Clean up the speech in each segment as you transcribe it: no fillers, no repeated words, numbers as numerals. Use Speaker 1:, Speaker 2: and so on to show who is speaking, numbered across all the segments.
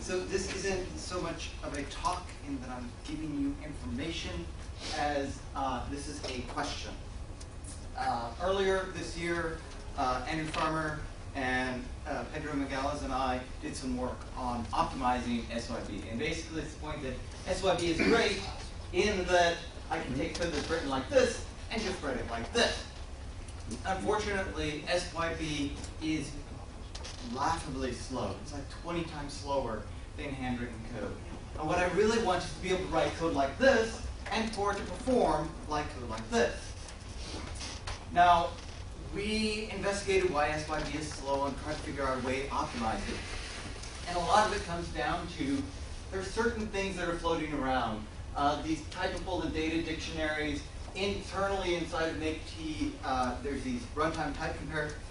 Speaker 1: So this isn't so much of a talk in that I'm giving you information as this is a question. Earlier this year, Andrew Farmer and Pedro Megales and I did some work on optimizing SYB. And basically it's the point that SYB is great in that I can take code that's written like this and just write it like this. Unfortunately, SYB is laughably slow. It's like 20 times slower than handwritten code. And what I really want is to be able to write code like this and for it to perform like code like this. Now, we investigated why SYB is slow and tried to figure out a way to optimize it. And a lot of it comes down to there are certain things that are floating around. These typable and data dictionaries. Internally inside of MakeT, there's these runtime type comparisons.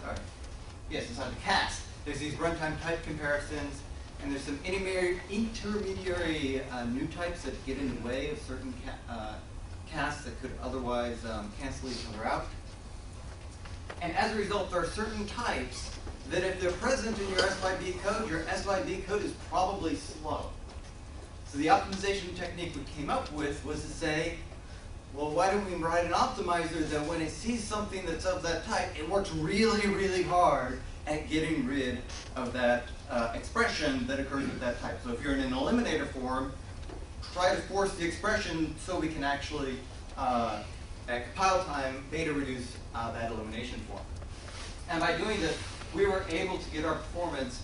Speaker 1: Inside the cast, there's these runtime type comparisons, and there's some intermediary new types that get in the way of certain casts that could otherwise cancel each other out. And as a result, there are certain types that if they're present in your SYB code is probably slow. So the optimization technique we came up with was to say, well, why don't we write an optimizer that when it sees something that's of that type, it works really, really hard at getting rid of that expression that occurs with that type. So if you're in an eliminator form, try to force the expression so we can actually, at compile time, beta reduce that elimination form. And by doing this, we were able to get our performance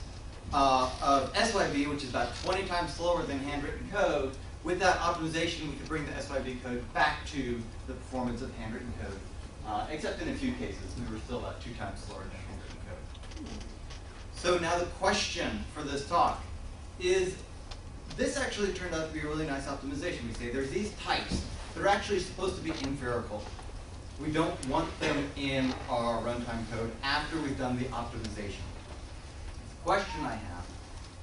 Speaker 1: of SYB, which is about 20 times slower than handwritten code. With that optimization, we could bring the SYB code back to the performance of handwritten code, except in a few cases. We were still about 2 times slower than handwritten code. So now the question for this talk is, this actually turned out to be a really nice optimization. We say there's these types that are actually supposed to be empirical. We don't want them in our runtime code after we've done the optimization. The question I have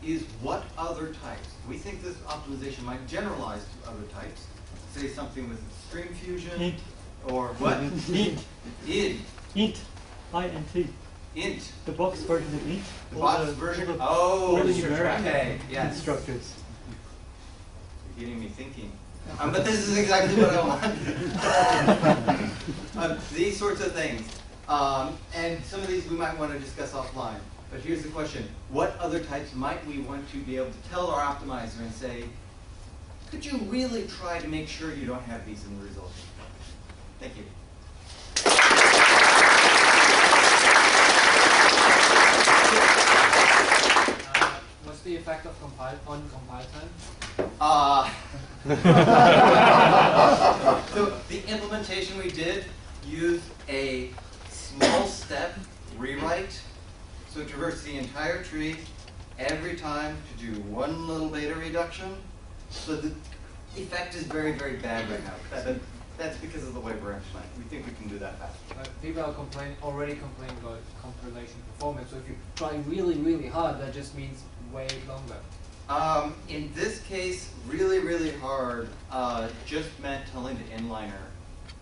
Speaker 1: is what other types? We think this optimization might generalize to other types. Say something with stream fusion.
Speaker 2: Int.
Speaker 1: Or what?
Speaker 2: Int.
Speaker 1: Int.
Speaker 2: Int. INT.
Speaker 1: Int.
Speaker 2: The box version of int.
Speaker 1: The box version? Oh, okay. Yes.
Speaker 2: Constructors.
Speaker 1: You're getting me thinking. But this is exactly what I want. These sorts of things. And some of these we might want to discuss offline. But here's the question. What other types might we want to be able to tell our optimizer and say, could you really try to make sure you don't have these in the result? Thank you.
Speaker 3: What's the effect of compile time?
Speaker 1: So the implementation we did used a small step rewrite. So it traversed the entire tree every time to do one little beta reduction. So the effect is very, very bad right now. That's because of the way we're implementing. We think we can do that faster.
Speaker 3: People are already complaining about compilation performance. So if you try really, really hard, that just means way longer.
Speaker 1: In this case, really, really hard just meant telling the inliner,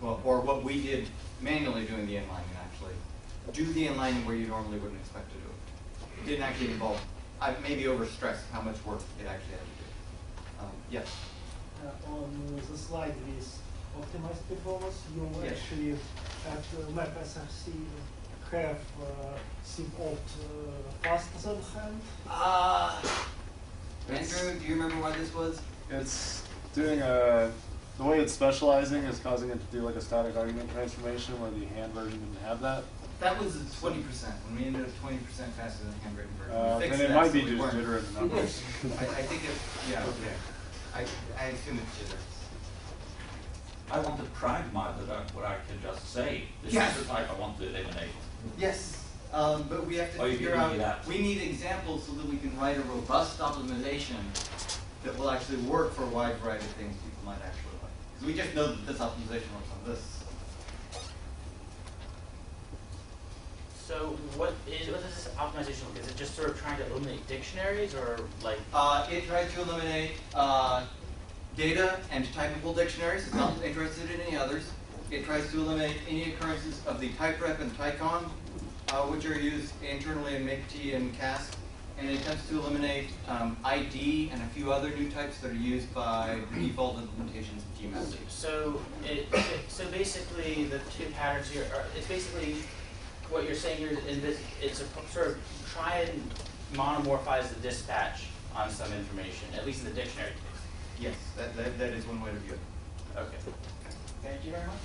Speaker 1: well, or what we did manually doing the inlining actually. Do the inlining where you normally wouldn't expect to do it. It didn't actually involve, maybe overstressed how much work it actually had to do. Yes?
Speaker 4: On the slide with optimized performance, you actually at map SRC have sim opt faster than hand.
Speaker 1: Andrew, do you remember why this was?
Speaker 5: It's doing the way it's specializing is causing it to do like a static argument transformation where the hand version didn't have that.
Speaker 1: That was 20%. When we ended up 20% faster than the handwritten version.
Speaker 5: Then it might be just jitter in the numbers.
Speaker 1: I think it, yeah, okay. I assume it's jitter.
Speaker 6: I want the pragma that what I can just say. This is the type I want to eliminate.
Speaker 1: Yes, but we have to figure out, we need examples so that we can write a robust optimization that will actually work for a wide variety of things people might actually like. Because we just know that this optimization works on this.
Speaker 7: So what is this optimization look? Is it just sort of trying to eliminate dictionaries or like?
Speaker 1: It tries to eliminate data and typable dictionaries. It's not interested in any others. It tries to eliminate any occurrences of the type rep and tycon, which are used internally in MakeT and CAST. and it attempts to eliminate ID and a few other new types that are used by the default implementations of GMS.
Speaker 7: So so basically the two patterns here are, it's basically what you're saying here in this, it's a sort of try and monomorphize the dispatch on some information, at least in the dictionary case.
Speaker 1: Yes, that is one way to view it.
Speaker 7: Okay.
Speaker 1: Thank you very much.